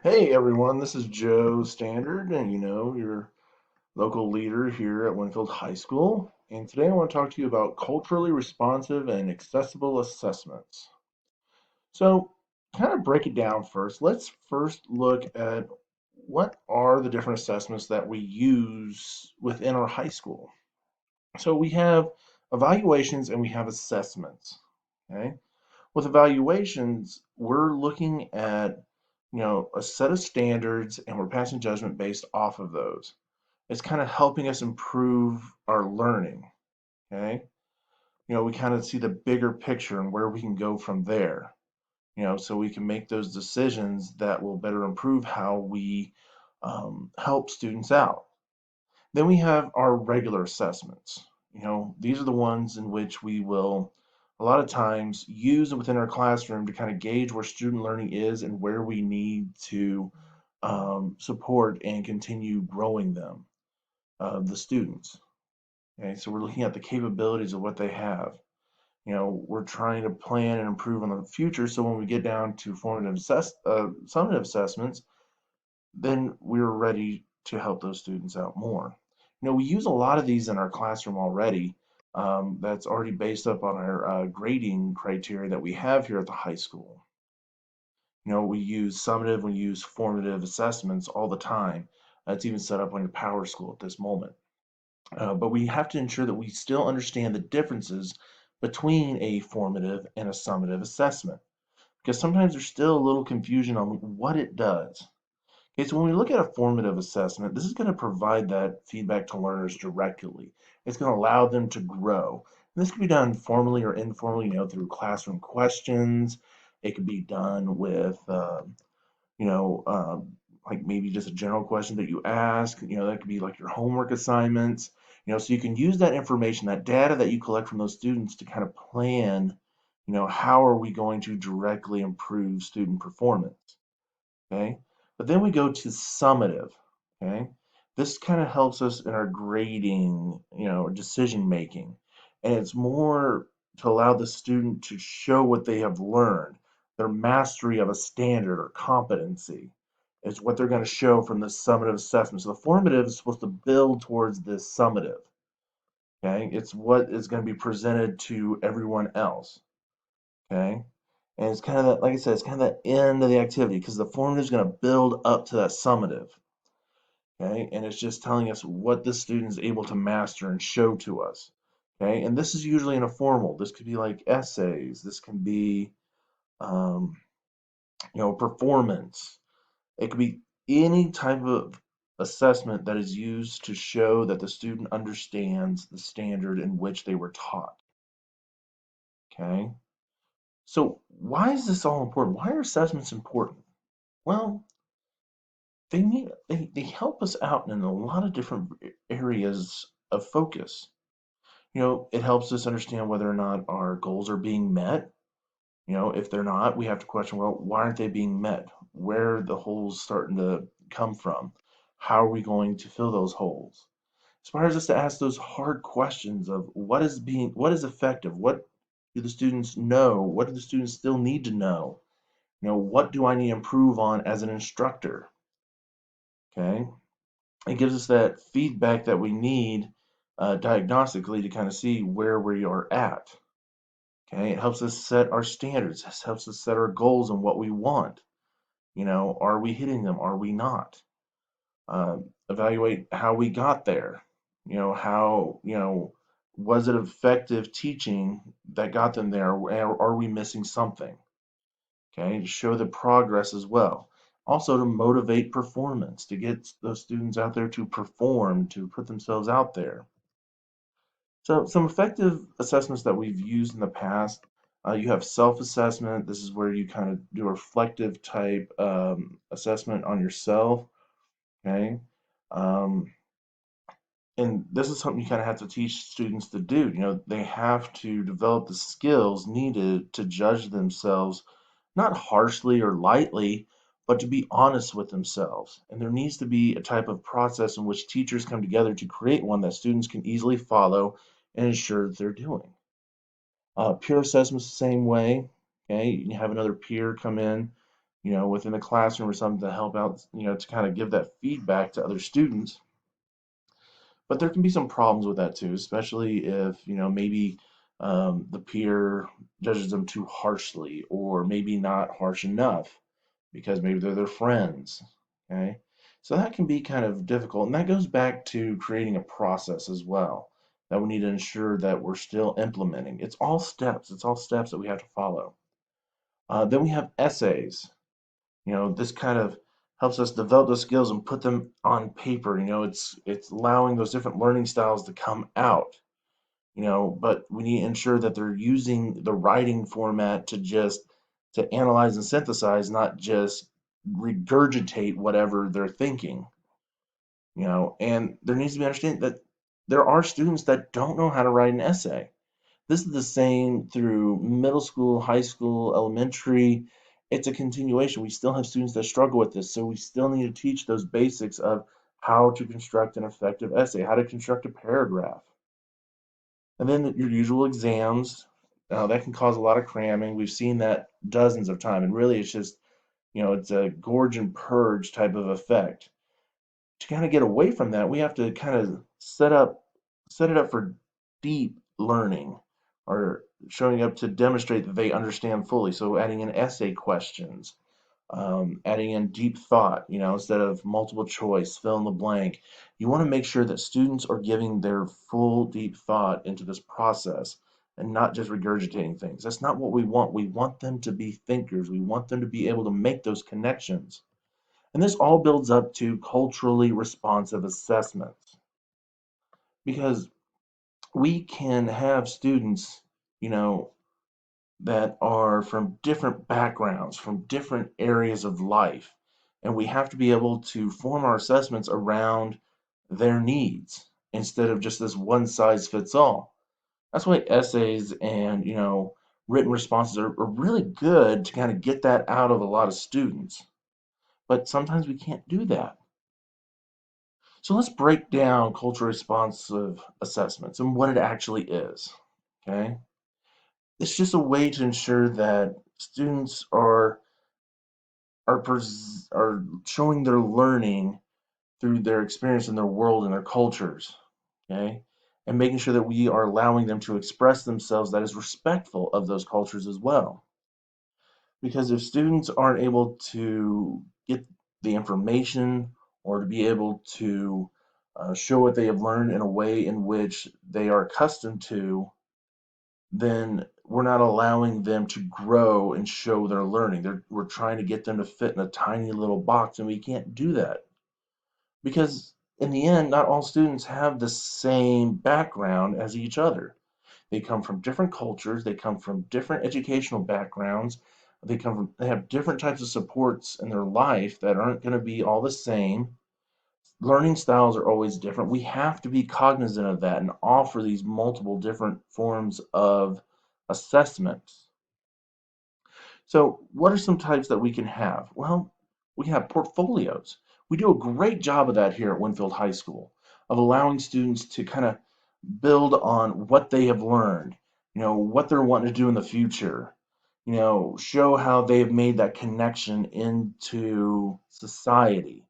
Hey everyone, this is Joe Standard, and your local leader here at Winfield High School. And today I want to talk to you about culturally responsive and accessible assessments. So, kind of break it down first. Let's first look at what are the different assessments that we use within our high school. So, we have evaluations and we have assessments. Okay. With evaluations, we're looking at, a set of standards and we're passing judgment based off of those. It's kind of helping us improve our learning. Okay. We kind of see the bigger picture and where we can go from there, so we can make those decisions that will better improve how we help students out. Then we have our regular assessments. These are the ones in which we will a lot of times use within our classroom to kind of gauge where student learning is and where we need to support and continue growing them, the students. Okay, so we're looking at the capabilities of what they have. We're trying to plan and improve on the future. So when we get down to summative assessments, then we're ready to help those students out more. We use a lot of these in our classroom already. That's already based up on our grading criteria that we have here at the high school. We use summative, we use formative assessments all the time. It's even set up on your power school at this moment. But we have to ensure that we still understand the differences between a formative and a summative assessment, because sometimes there's still a little confusion on what it does. Okay, so when we look at a formative assessment, this is going to provide that feedback to learners directly. It's going to allow them to grow. And this can be done formally or informally, through classroom questions. It could be done with, you know, like maybe just a general question that you ask. That could be like your homework assignments. So you can use that information, that data that you collect from those students to kind of plan, how are we going to directly improve student performance. Okay. But then we go to summative. Okay. This kind of helps us in our grading, decision making. And it's more to allow the student to show what they have learned, their mastery of a standard or competency. Is what they're going to show from the summative assessment. So the formative is supposed to build towards this summative. Okay. It's what is going to be presented to everyone else. Okay. And it's kind of that, like I said, it's kind of the end of the activity because the formative is going to build up to that summative. Okay. And it's just telling us what the student is able to master and show to us. Okay. And this is usually in a formal. This could be like essays. This can be, um, performance. It could be any type of assessment that is used to show that the student understands the standard in which they were taught. Okay. So why is this all important? Why are assessments important? Well, they help us out in a lot of different areas of focus. It helps us understand whether or not our goals are being met. If they're not, we have to question, well, why aren't they being met? Where are the holes starting to come from? How are we going to fill those holes? Inspires us to ask those hard questions of what is effective? What do the students know? What do the students still need to know? What do I need to improve on as an instructor? Okay. It gives us that feedback that we need diagnostically to kind of see where we are at. Okay, it helps us set our standards. It helps us set our goals and what we want. Are we hitting them? Are we not? Evaluate how we got there. How, was it effective teaching that got them there? Or are we missing something? Okay, to show the progress as well. Also to motivate performance, to get those students out there to perform, to put themselves out there. So some effective assessments that we've used in the past, you have self-assessment. This is where you kind of do a reflective type assessment on yourself. Okay. Um, and this is something you kind of have to teach students to do. They have to develop the skills needed to judge themselves, not harshly or lightly, but to be honest with themselves. And there needs to be a type of process in which teachers come together to create one that students can easily follow and ensure that they're doing. Peer assessment's the same way. Okay, you have another peer come in. within the classroom or something to help out, to kind of give that feedback to other students. But there can be some problems with that too, especially if, maybe the peer judges them too harshly, or maybe not harsh enough because maybe they're their friends. Okay. So that can be kind of difficult. And that goes back to creating a process as well that we need to ensure that we're still implementing. It's all steps that we have to follow. Then we have essays. This kind of helps us develop those skills and put them on paper. It's allowing those different learning styles to come out. But we need to ensure that they're using the writing format to analyze and synthesize, not just regurgitate whatever they're thinking. And there needs to be understanding that there are students that don't know how to write an essay. This is the same through middle school, high school, elementary. It's a continuation. We still have students that struggle with this, so we still need to teach those basics of how to construct an effective essay, how to construct a paragraph. And then your usual exams, that can cause a lot of cramming. We've seen that dozens of times, and really it's just, it's a gorge and purge type of effect. To kind of get away from that, we have to kind of set it up for deep learning, or showing up to demonstrate that they understand fully. So adding in essay questions, adding in deep thought, instead of multiple choice, fill in the blank. You want to make sure that students are giving their full deep thought into this process and not just regurgitating things. That's not what we want. We want them to be thinkers. We want them to be able to make those connections. And this all builds up to culturally responsive assessments, because we can have students, you know, that are from different backgrounds, from different areas of life, and we have to be able to form our assessments around their needs instead of just this one size fits all. That's why essays and, written responses are really good to kind of get that out of a lot of students. But sometimes we can't do that. So let's break down culture responsive assessments and what it actually is. Okay. It's just a way to ensure that students are showing their learning through their experience in their world and their cultures. Okay. And making sure that we are allowing them to express themselves that is respectful of those cultures as well. Because if students aren't able to get the information, or to be able to show what they have learned in a way in which they are accustomed to, then we're not allowing them to grow and show their learning. We're trying to get them to fit in a tiny little box, and we can't do that because, in the end, not all students have the same background as each other. They come from different cultures, they come from different educational backgrounds, they have different types of supports in their life that aren't going to be all the same. Learning styles are always different. We have to be cognizant of that and offer these multiple different forms of assessments. So, what are some types that we can have? Well, we have portfolios. We do a great job of that here at Winfield High School, of allowing students to kind of build on what they have learned, what they're wanting to do in the future, show how they've made that connection into society.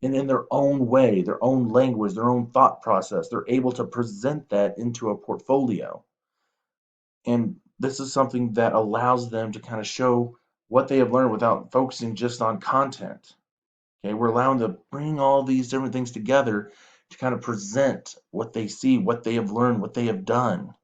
And in their own way, their own language, their own thought process, they're able to present that into a portfolio. And this is something that allows them to kind of show what they have learned without focusing just on content. Okay, we're allowing them to bring all these different things together to kind of present what they see, what they have learned, what they have done.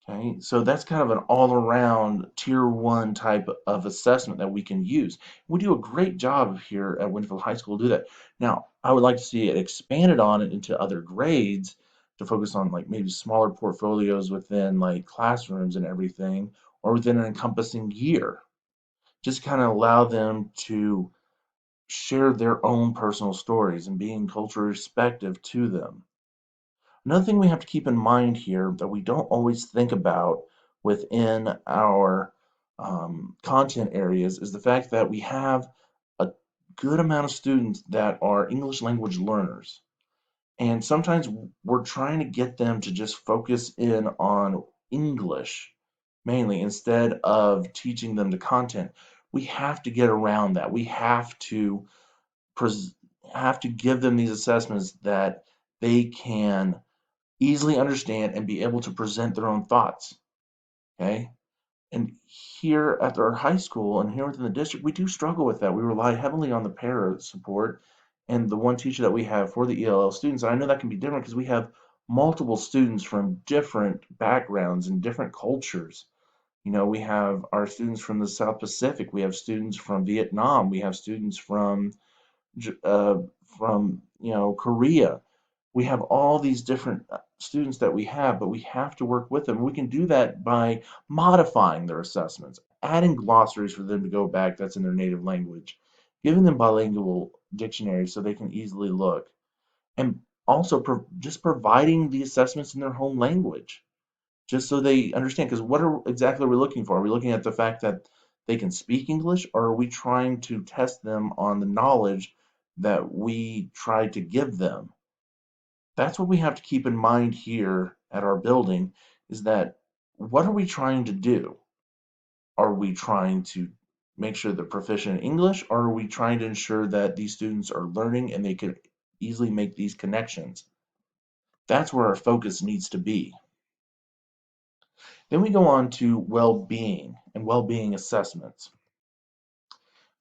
Okay, so that's kind of an all-around tier one type of assessment that we can use. We do a great job here at Winfield High School to do that. Now, I would like to see it expanded on it into other grades to focus on like maybe smaller portfolios within like classrooms and everything, or within an encompassing year. Just kind of allow them to share their own personal stories and being culturally respectful to them. Another thing we have to keep in mind here that we don't always think about within our content areas is the fact that we have a good amount of students that are English language learners. And sometimes we're trying to get them to just focus in on English mainly instead of teaching them the content. We have to get around that. We pres- have to give them these assessments that they can easily understand and be able to present their own thoughts. Okay. And here at our high school and here within the district, we do struggle with that. We rely heavily on the para support and the one teacher that we have for the ELL students. And I know that can be different because we have multiple students from different backgrounds and different cultures. We have our students from the South Pacific. We have students from Vietnam. We have students uh, from Korea. We have all these different students that we have, but we have to work with them. We can do that by modifying their assessments, adding glossaries for them to go back that's in their native language, giving them bilingual dictionaries so they can easily look, and also just providing the assessments in their home language just so they understand. Because exactly are we looking for? Are we looking at the fact that they can speak English, or are we trying to test them on the knowledge that we try to give them? That's what we have to keep in mind here at our building is that what are we trying to do? Are we trying to make sure they're proficient in English, or are we trying to ensure that these students are learning and they can easily make these connections? That's where our focus needs to be. Then we go on to well-being and well-being assessments.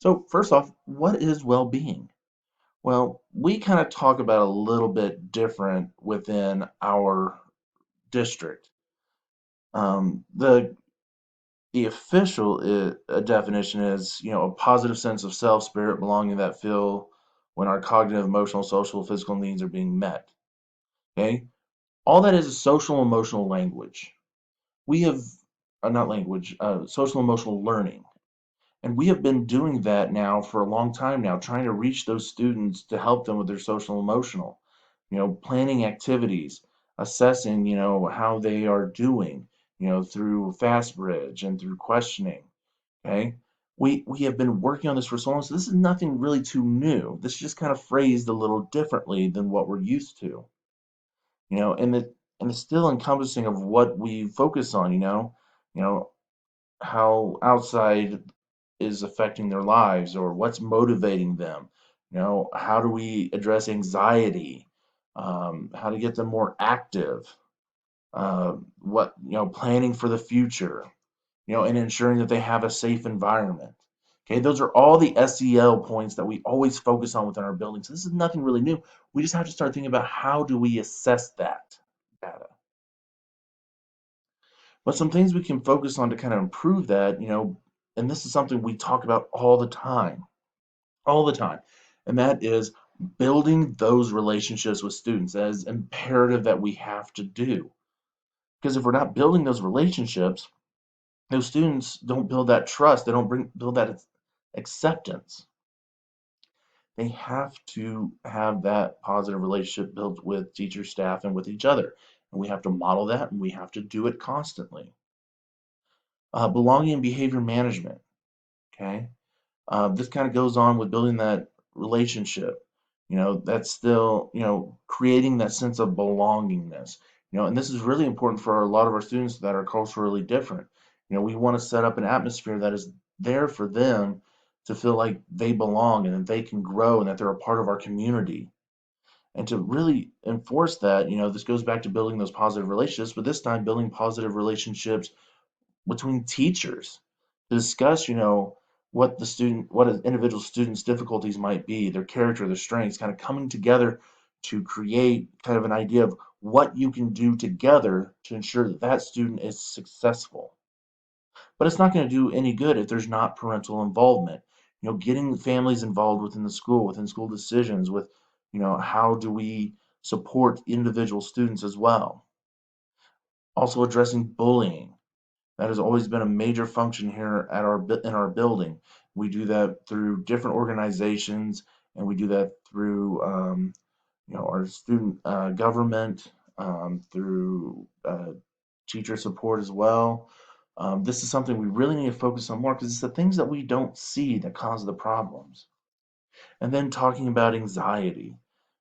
So first off, what is well-being? Well, we kind of talk about a little bit different within our district. The official definition is, a positive sense of self, spirit, belonging that feel when our cognitive, emotional, social, physical needs are being met. Okay, all that is social emotional language. We have, not language, social emotional learning. And we have been doing that now for a long time now, trying to reach those students to help them with their social emotional, planning activities, assessing, how they are doing, through FastBridge and through questioning. Okay. We have been working on this for so long, so this is nothing really too new. This is just kind of phrased a little differently than what we're used to, and it's still encompassing of what we focus on, you know, how outside is affecting their lives or what's motivating them. How do we address anxiety? How to get them more active? What, planning for the future, and ensuring that they have a safe environment. Okay, those are all the SEL points that we always focus on within our building. So this is nothing really new. We just have to start thinking about how do we assess that data. But some things we can focus on to kind of improve that, and this is something we talk about all the time, and that is building those relationships with students as imperative that we have to do. Because if we're not building those relationships, those students don't build that trust. They don't build that acceptance. They have to have that positive relationship built with teacher, staff, and with each other. And we have to model that, and we have to do it constantly. Belonging and behavior management. Okay. This kind of goes on with building that relationship. That's still, creating that sense of belongingness. And this is really important for a lot of our students that are culturally different. We want to set up an atmosphere that is there for them to feel like they belong and that they can grow and that they're a part of our community. And to really enforce that, this goes back to building those positive relationships, but this time building positive relationships between teachers to discuss, what an individual student's difficulties might be, their character, their strengths, kind of coming together to create kind of an idea of what you can do together to ensure that that student is successful. But it's not going to do any good if there's not parental involvement. Getting families involved within school decisions, with, how do we support individual students as well. Also addressing bullying. That has always been a major function here at in our building. We do that through different organizations, and we do that through, our student government, through teacher support as well. This is something we really need to focus on more because it's the things that we don't see that cause the problems. And then talking about anxiety.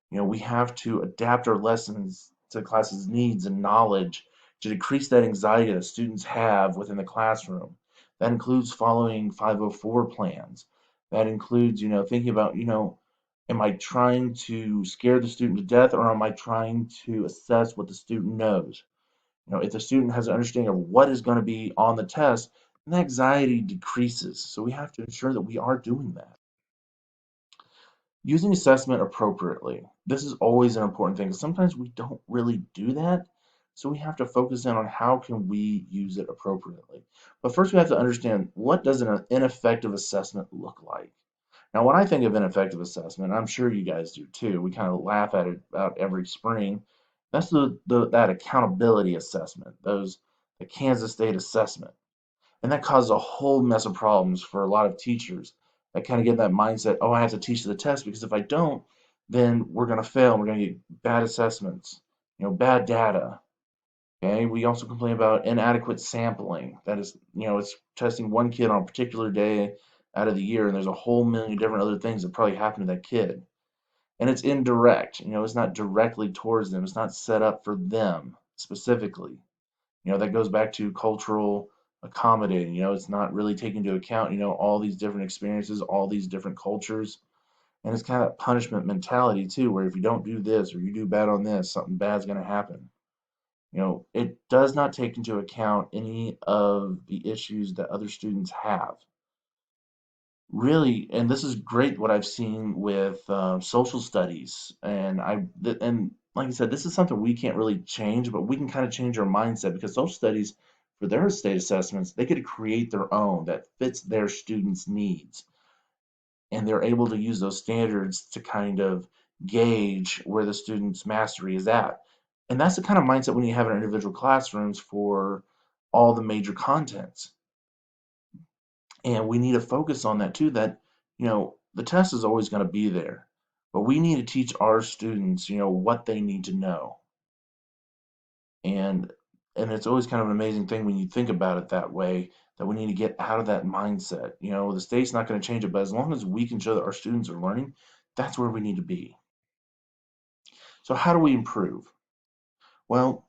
We have to adapt our lessons to classes' needs and knowledge to decrease that anxiety that students have within the classroom. That includes following 504 plans. That includes, thinking about, am I trying to scare the student to death or am I trying to assess what the student knows? If the student has an understanding of what is going to be on the test, then anxiety decreases. So we have to ensure that we are doing that. Using assessment appropriately. This is always an important thing because sometimes we don't really do that. So we have to focus in on how can we use it appropriately. But first we have to understand, what does an ineffective assessment look like? Now, when I think of ineffective assessment, I'm sure you guys do too. We kind of laugh at it about every spring. That's that accountability assessment, the Kansas State assessment. And that causes a whole mess of problems for a lot of teachers that kind of get that mindset, oh, I have to teach the test because if I don't, then we're going to fail and we're going to get bad assessments, bad data. Okay, we also complain about inadequate sampling. That is, it's testing one kid on a particular day out of the year, and there's a whole million different other things that probably happen to that kid. And it's indirect, it's not directly towards them, it's not set up for them specifically. That goes back to cultural accommodating. It's not really taking into account, all these different experiences, all these different cultures. And it's kind of punishment mentality too, where if you don't do this or you do bad on this, something bad's going to happen. It does not take into account any of the issues that other students have. Really, and this is great what I've seen with social studies, and like I said, this is something we can't really change, but we can kind of change our mindset because social studies, for their state assessments, they get to create their own that fits their students' needs, and they're able to use those standards to kind of gauge where the student's mastery is at. And that's the kind of mindset we need to have in our individual classrooms for all the major contents. And we need to focus on that too, that, the test is always going to be there, but we need to teach our students, what they need to know. And it's always kind of an amazing thing when you think about it that way, that we need to get out of that mindset. The state's not going to change it, but as long as we can show that our students are learning, that's where we need to be. So how do we improve? Well,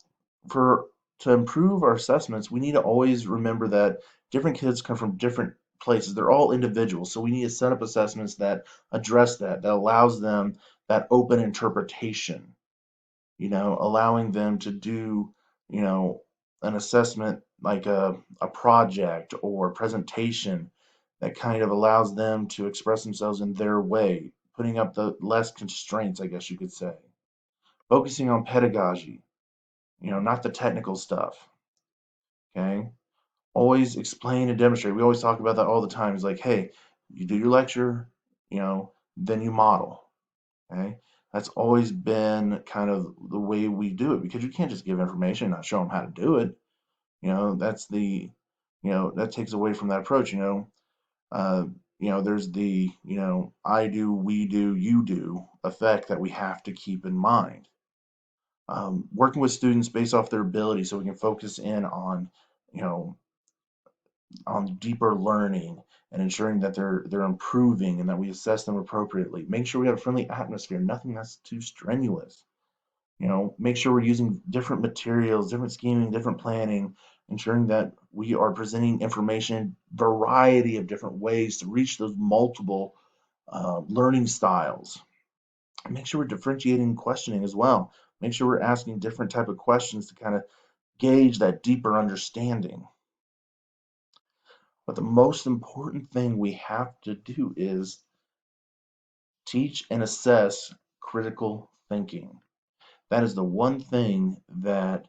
for to improve our assessments, we need to always remember that different kids come from different places. They're all individuals, so we need to set up assessments that address that, that allows them that open interpretation. Allowing them to do, an assessment like a project or presentation that kind of allows them to express themselves in their way, putting up the less constraints, I guess you could say. Focusing on pedagogy, not the technical stuff. Okay. Always explain and demonstrate. We always talk about that all the time. It's like, hey, you do your lecture, then you model. Okay. That's always been kind of the way we do it because you can't just give information and not show them how to do it. That's that takes away from that approach. Uh, there's the, I do, we do, you do effect that we have to keep in mind. Working with students based off their ability so we can focus in you know, on deeper learning and ensuring that they're improving and that we assess them appropriately. Make sure we have a friendly atmosphere, nothing that's too strenuous. Make sure we're using different materials, different scheming, different planning, ensuring that we are presenting information variety of different ways to reach those multiple learning styles. And make sure we're differentiating questioning as well. Make sure we're asking different type of questions to kind of gauge that deeper understanding. But the most important thing we have to do is teach and assess critical thinking. That is the one thing that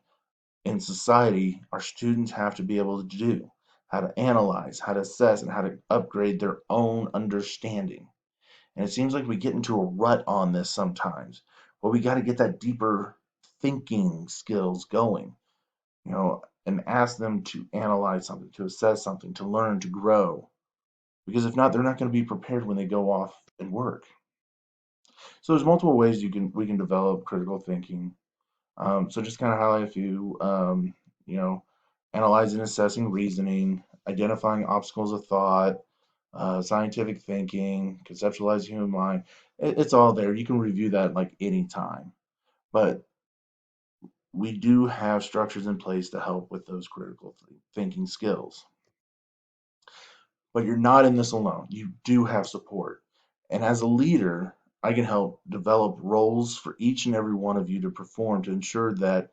in society our students have to be able to do, how to analyze, how to assess, and how to upgrade their own understanding. And it seems like we get into a rut on this sometimes, but we got to get that deeper thinking skills going, and ask them to analyze something, to assess something, to learn, to grow. Because if not, they're not going to be prepared when they go off and work. So there's multiple ways we can develop critical thinking. So just kind of highlight a few, you know, analyzing, assessing, reasoning, identifying obstacles of thought, scientific thinking, conceptualizing human mind. It's all there. You can review that like any time. But we do have structures in place to help with those critical thinking skills. But you're not in this alone. You do have support. And as a leader, I can help develop roles for each and every one of you to perform to ensure that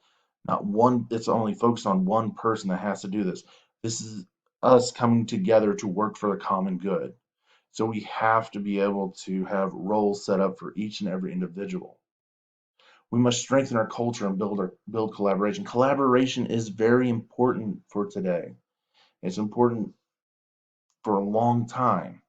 not one, it's only focused on one person that has to do this. This is us coming together to work for the common good. So we have to be able to have roles set up for each and every individual. We must strengthen our culture and build collaboration. Collaboration is very important for today. It's important for a long time.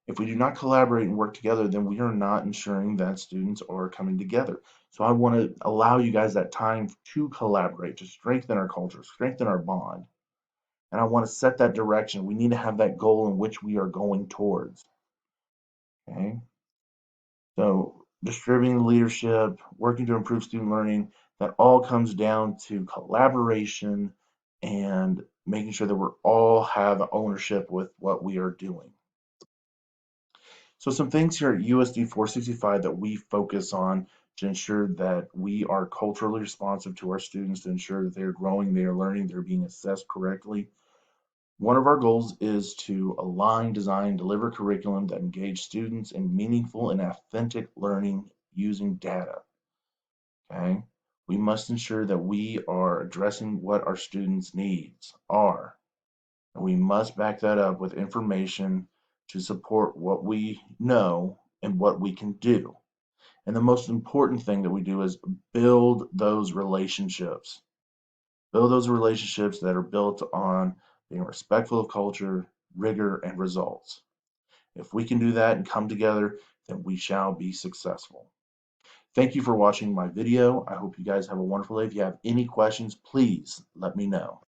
If we do not collaborate and work together, then we are not ensuring that students are coming together. So I want to allow you guys that time to collaborate, to strengthen our culture, strengthen our bond. And I want to set that direction. We need to have that goal in which we are going towards. Okay. So distributing leadership, working to improve student learning, that all comes down to collaboration and making sure that we all have ownership with what we are doing. So some things here at USD 465 that we focus on to ensure that we are culturally responsive to our students, to ensure that they're growing, they're learning, they're being assessed correctly. One of our goals is to align, design, deliver curriculum that engage students in meaningful and authentic learning using data. Okay? We must ensure that we are addressing what our students' needs are. And we must back that up with information to support what we know and what we can do. And the most important thing that we do is build those relationships. Build those relationships that are built on being respectful of culture, rigor, and results. If we can do that and come together, then we shall be successful. Thank you for watching my video. I hope you guys have a wonderful day. If you have any questions, please let me know.